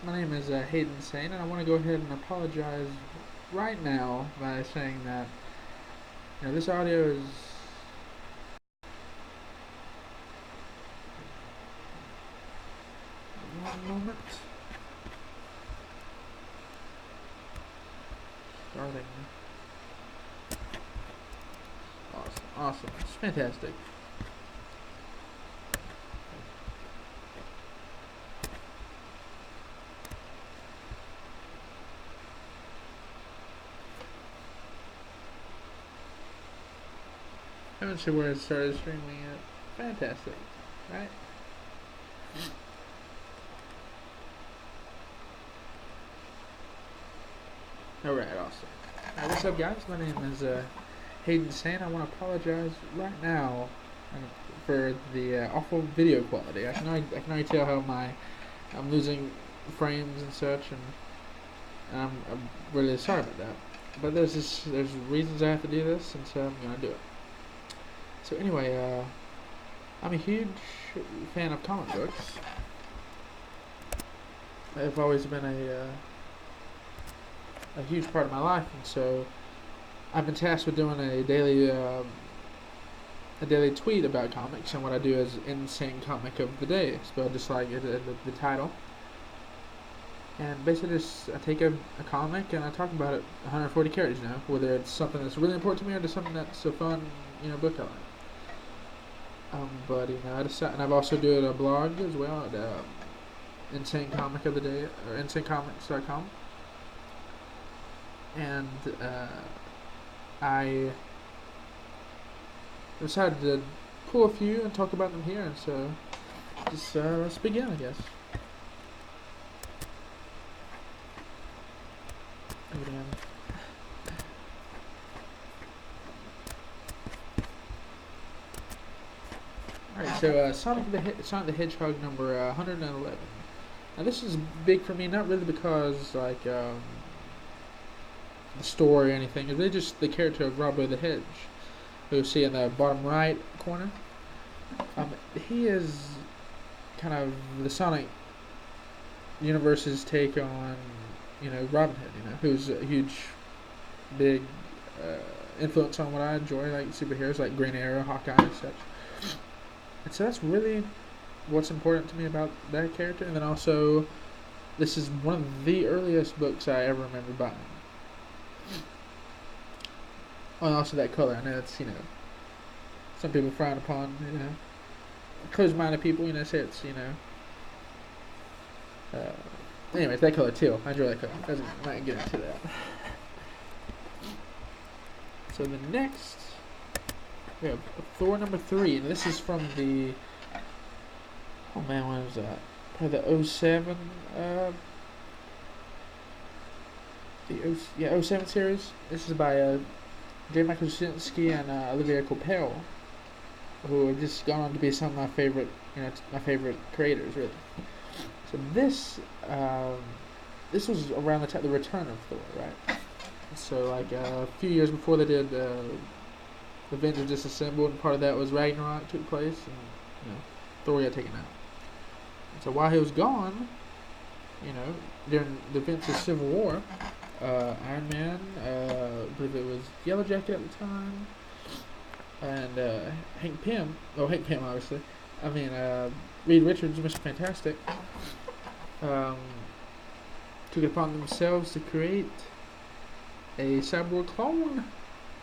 My name is Hayden Sane, and I want to go ahead and apologize right now by saying that this audio is one moment starting. Awesome, it's fantastic. I haven't seen where it started streaming yet. Fantastic, right? Alright, awesome. What's up, guys? My name is Hayden Sane. I want to apologize right now for the awful video quality. I can already tell how I'm losing frames and such, and I'm really sorry about that. But there's reasons I have to do this, and so I'm gonna do it. So anyway, I'm a huge fan of comic books. They've always been a huge part of my life, and so I've been tasked with doing a daily tweet about comics, and what I do is Insane Comic of the Day, spelled just like the title. And basically, I take a comic and I talk about it 140 characters, whether it's something that's really important to me or just something that's a fun, book I like. But I decided, and I've also doing a blog as well at Insane Comic of the Day or InsaneComics.com, and I decided to pull a few and talk about them here, and so just let's begin, I guess. Alright, so Sonic the Hedgehog number 111. Now this is big for me, not really because the story or anything. It's really just the character of Robbo the Hedge, who you see in the bottom right corner. He is kind of the Sonic universe's take on Robin Hood, who's a huge, big influence on what I enjoy, like superheroes like Green Arrow, Hawkeye, and such. And so that's really what's important to me about that character. And then also, this is one of the earliest books I ever remember buying. Oh, and also that color. I know it's, some people frown upon, closed-minded people, say it's, anyways, that color too. I enjoy that color. I might get into that. So the next, we have Thor number 3, and this is from the, oh man, when was that? Probably the 07, the 07 series. This is by J. Michael Straczynski and Olivia Coipel, who have just gone on to be some of my favorite, my favorite creators, really. So this was around the return of Thor, right? So a few years before they did Avengers Disassembled, and part of that was Ragnarok took place, and Thor got taken out. And so while he was gone, during the events of Civil War, Iron Man, I believe it was Yellow Jacket at the time, and Hank Pym, obviously. Reed Richards, Mr. Fantastic, took it upon themselves to create a cyborg clone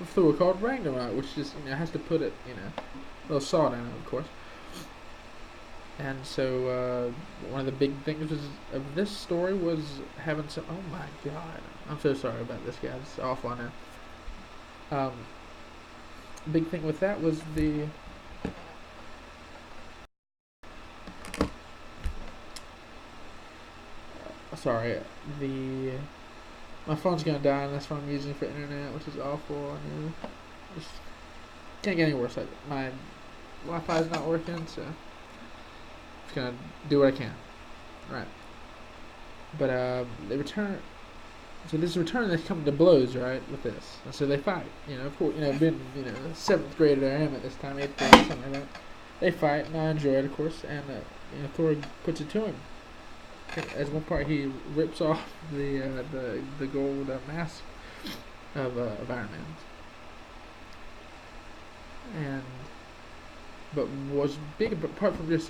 of Thor called Ragnarok, which just has to put it, a little salt in it, of course. And so one of the big things of this story was having some. Oh my God, I'm so sorry about this, guys. It's awful, I know. Big thing with that was the. Sorry, my phone's gonna die, and that's what I'm using for internet, which is awful. I know. Just can't get any worse. My Wi-Fi is not working, so just gonna do what I can. Right. But they return. So this return, they come to blows, right, with this, and so they fight. Of course, being 7th grader I am at this time, 8th grade, something like that. They fight, and I enjoy it, of course, and Thor puts it to him. As one part, he rips off the gold mask of Iron Man, and but was big apart from just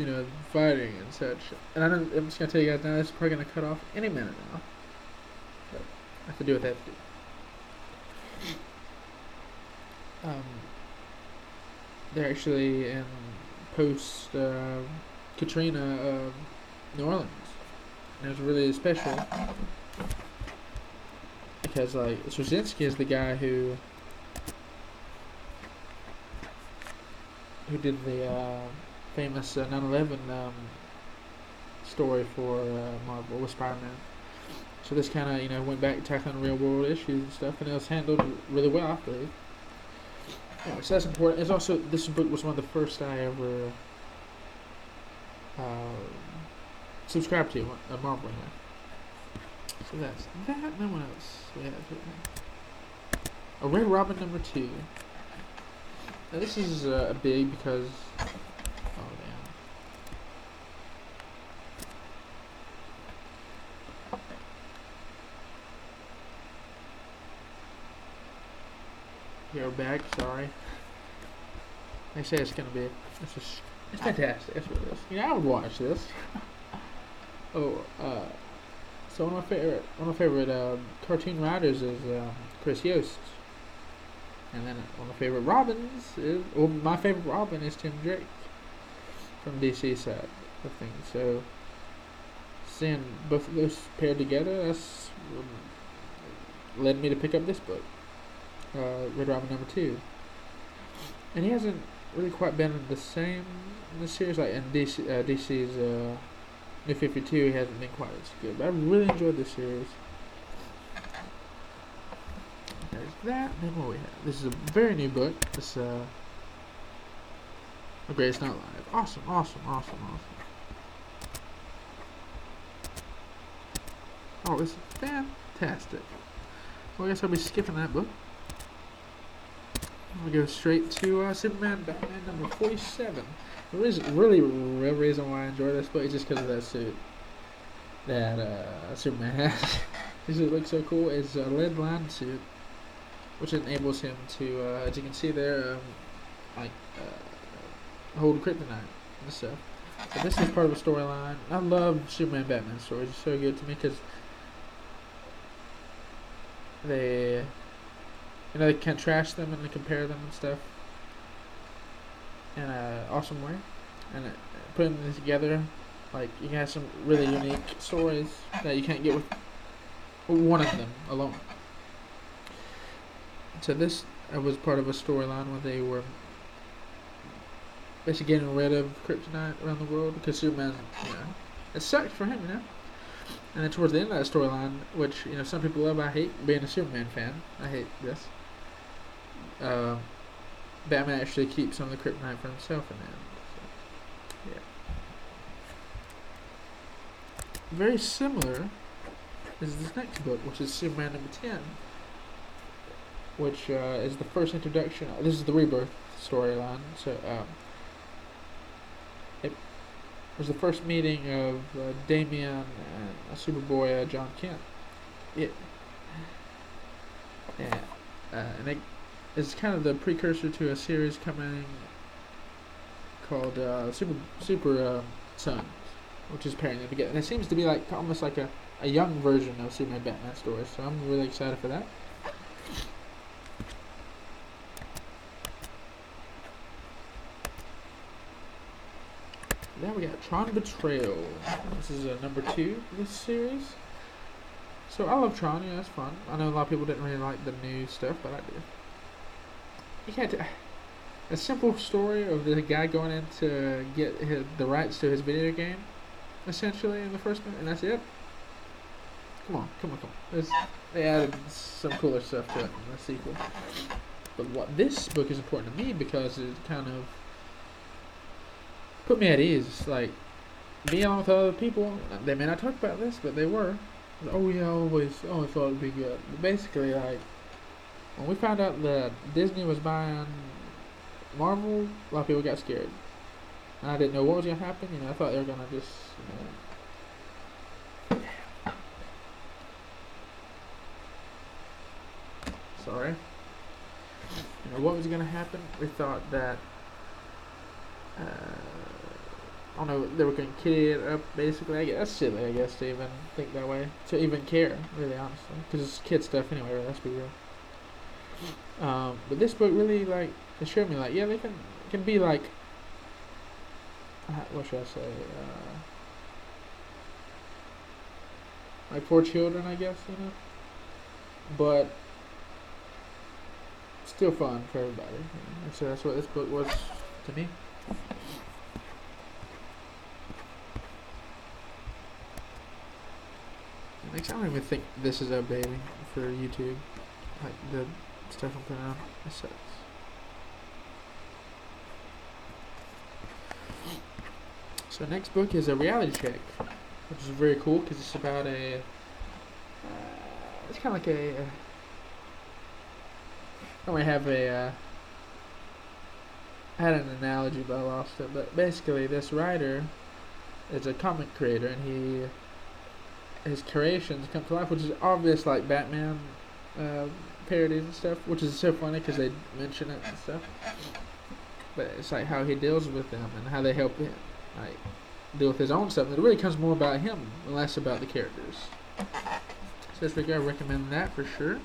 fighting and such. And I'm just gonna tell you guys now. This is probably gonna cut off any minute now. But I have to do what I have to do. They're actually in post Katrina New Orleans, and it was really special because like Straczynski is the guy who did the famous 9/11 story for Marvel with Spider-Man. So this kind of went back tackling real world issues and stuff, and it was handled really well, I believe. Anyway, so that's important. It's also this book was one of the first I ever subscribed to Marvel. So that's that. No one else. Yeah, a Red Robin #2. Now this is big because You're back, sorry. They say it's gonna be it's fantastic, that's what it is. I would watch this. So one of my favorite cartoon writers is Chris Yost. And then one of my favorite Robins is my favorite Robin is Tim Drake from DC side of things. So seeing both of those paired together, that's led me to pick up this book. Red Robin #2, and he hasn't really quite been the same in this series. Like in DC's New 52, he hasn't been quite as good. But I really enjoyed this series. There's that. And then what we have? This is a very new book. This okay, it's not live. Awesome. Oh, this is fantastic. Well, I guess I'll be skipping that book. We go straight to Superman Batman #47. The real reason why I enjoy this book is just because of that suit that Superman has. This suit looks so cool. It's a lead line suit, which enables him to, as you can see there, hold kryptonite and stuff. So this is part of a storyline. I love Superman Batman stories. It's so good to me because they they contrast them and they compare them and stuff in an awesome way. And putting them together, like, you can have some really unique stories that you can't get with one of them alone. So this was part of a storyline where they were basically getting rid of kryptonite around the world because Superman, it sucked for him, And then towards the end of that storyline, which some people love, I hate being a Superman fan. I hate this. Batman actually keeps some of the kryptonite for himself in the end. So, yeah. Very similar is this next book, which is Superman #10, which is the first introduction. This is the Rebirth storyline. So it was the first meeting of Damian and Superboy John Kent. And it's kind of the precursor to a series coming called Super Sons, which is pairing them together. And it seems to be like almost like a young version of Superman Batman stories. So I'm really excited for that. Then we got Tron Betrayal. This is #2 of this series. So I love Tron, it's fun. I know a lot of people didn't really like the new stuff, but I did. You can't a simple story of the guy going in to get the rights to his video game, essentially, in the first one, and that's it. Come on. They added some cooler stuff to it in the sequel. But what this book is important to me because it kind of put me at ease. Like, being along with other people, they may not talk about this, but they were. Oh yeah, I always thought it'd be good. But basically, like, when we found out that Disney was buying Marvel, a lot of people got scared. And I didn't know what was gonna happen. I thought they were gonna just story. You know, what was going to happen? We thought that, I don't know, they were going to kitty it up, basically. I guess that's silly, I guess, to even think that way. To even care, really, honestly. Because it's kid stuff anyway, right? Let's be real. But this book really, like, it showed me, like, yeah, they can be, like, what should I say? Like, for children, I guess, you know? But still fun for everybody. You know? And so that's what this book was to me. Next, I don't even think this is updating for YouTube. Like the stuff I'm putting on. It sucks. So next book is a reality check, which is very cool because it's about a. It's kind of like a. I don't really have a. I had an analogy, but I lost it. But basically, this writer is a comic creator, and his creations come to life, which is obvious, like Batman parodies and stuff, which is so funny because they mention it and stuff. But it's like how he deals with them and how they help him, like, deal with his own stuff. And it really comes more about him and less about the characters. So this week I recommend that for sure.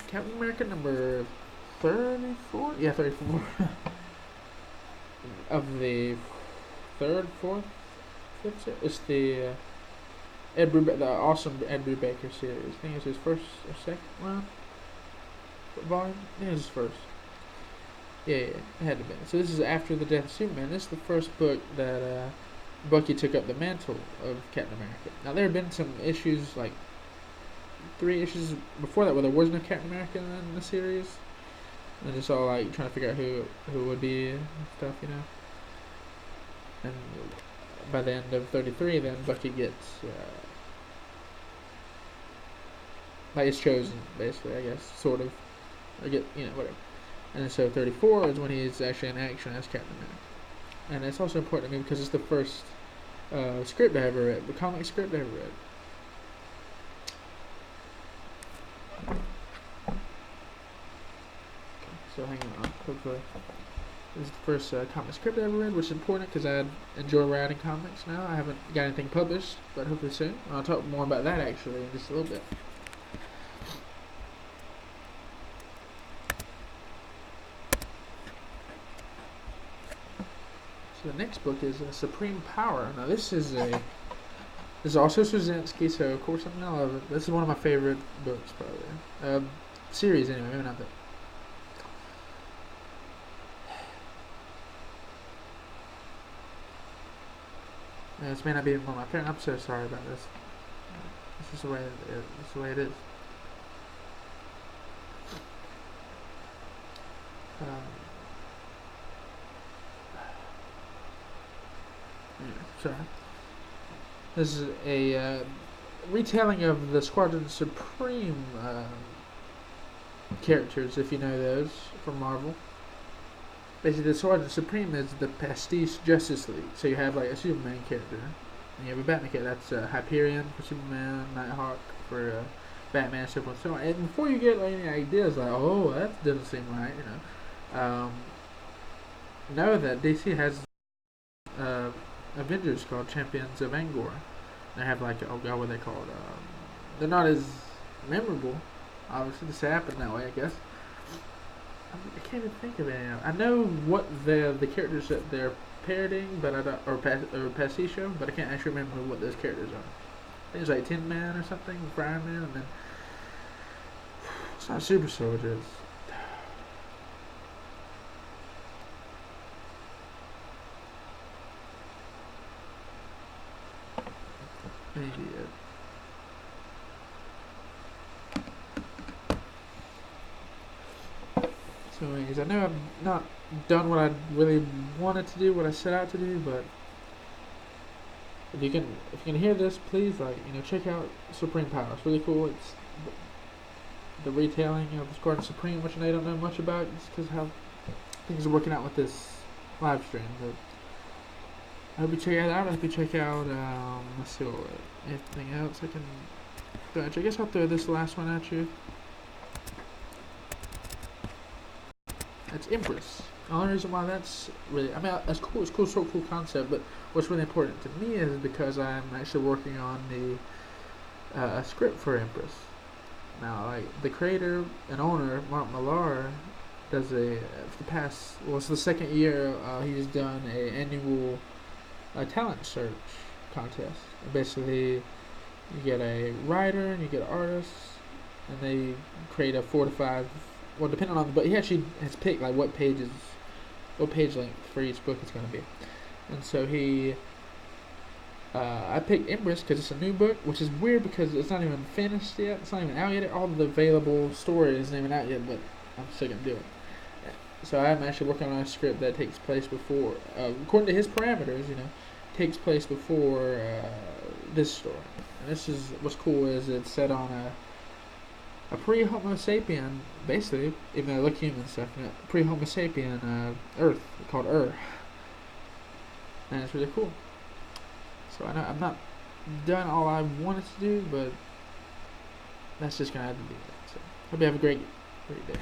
Captain America number 34? Yeah, 34. Of the third, fourth, fifth set? It's the the awesome Ed Brubaker series. I think it's his first or second round volume. I think it's his first. Yeah, it had to be. So this is after the death of Superman. This is the first book that Bucky took up the mantle of Captain America. Now there have been some issues, like 3 issues before that, where there was no Captain America in the series. And just all like trying to figure out who would be and stuff, you know. And by the end of 33, then Bucky gets like it's chosen, basically, I guess, sort of. I get, you know, whatever. And so 34 is when he's actually in action as Captain America. And it's also important to me because it's the first script I ever read, the comic script I ever read. So hang on, hopefully. This is the first comic script I ever read, which is important because I enjoy writing comics now. I haven't got anything published, but hopefully soon. I'll talk more about that actually in just a little bit. So the next book is Supreme Power. Now this is also Straczynski, so of course I'm gonna love it. This is one of my favorite books, probably. Series anyway, maybe not that. This may not be one of my favorite. I'm so sorry about this. This is the way it is. Sorry. This is a retelling of the Squadron Supreme characters, if you know those from Marvel. Basically, the Squadron Supreme is the pastiche Justice League. So you have like a Superman character, and you have a Batman character. That's Hyperion for Superman, Nighthawk for Batman, so forth and so on. And before you get like, any ideas like, oh, that doesn't seem right, you know that DC has Avengers called Champions of Angor. They have like, oh god, what are they called? They're not as memorable. Obviously, this happened that way, I guess. I can't even think of any. I know what the characters that they're parodying, but I don't, or pastiche, but I can't actually remember what those characters are. I think it's like Tin Man or something, Iron Man, and then it's not Super Soldiers. Maybe it. So anyways, I know I've not done what I really wanted to do, what I set out to do, but if you can hear this, please, like, you know, check out Supreme Power. It's really cool. It's the retelling of Squadron Supreme, which I don't know much about, just because how things are working out with this live stream. But I hope you check it out. I hope you check out, let's see what, anything else I can throw at you. I guess I'll throw this last one at you. That's Empress. The only reason why that's really, I mean, that's cool. It's cool, so cool concept. But what's really important to me is because I'm actually working on the a script for Empress. Now, like the creator and owner, Mark Millar, does for the past, well, it's the second year he's done a annual talent search contest. And basically, you get a writer and you get artists, and they create a 4 to 5. Well, depending on, but he actually has picked like what page length for each book it's going to be, and so I picked Empress because it's a new book, which is weird because it's not even finished yet. It's not even out yet. All the available story isn't even out yet, but I'm still gonna do it. So I'm actually working on a script that takes place before, according to his parameters, takes place before this story. And this is what's cool is it's set on a pre-Homo sapien, basically, even though they look human and stuff, pre-Homo sapien Earth called and it's really cool. So I know I'm not done all I wanted to do, but that's just gonna have to be it. So hope you have a great day.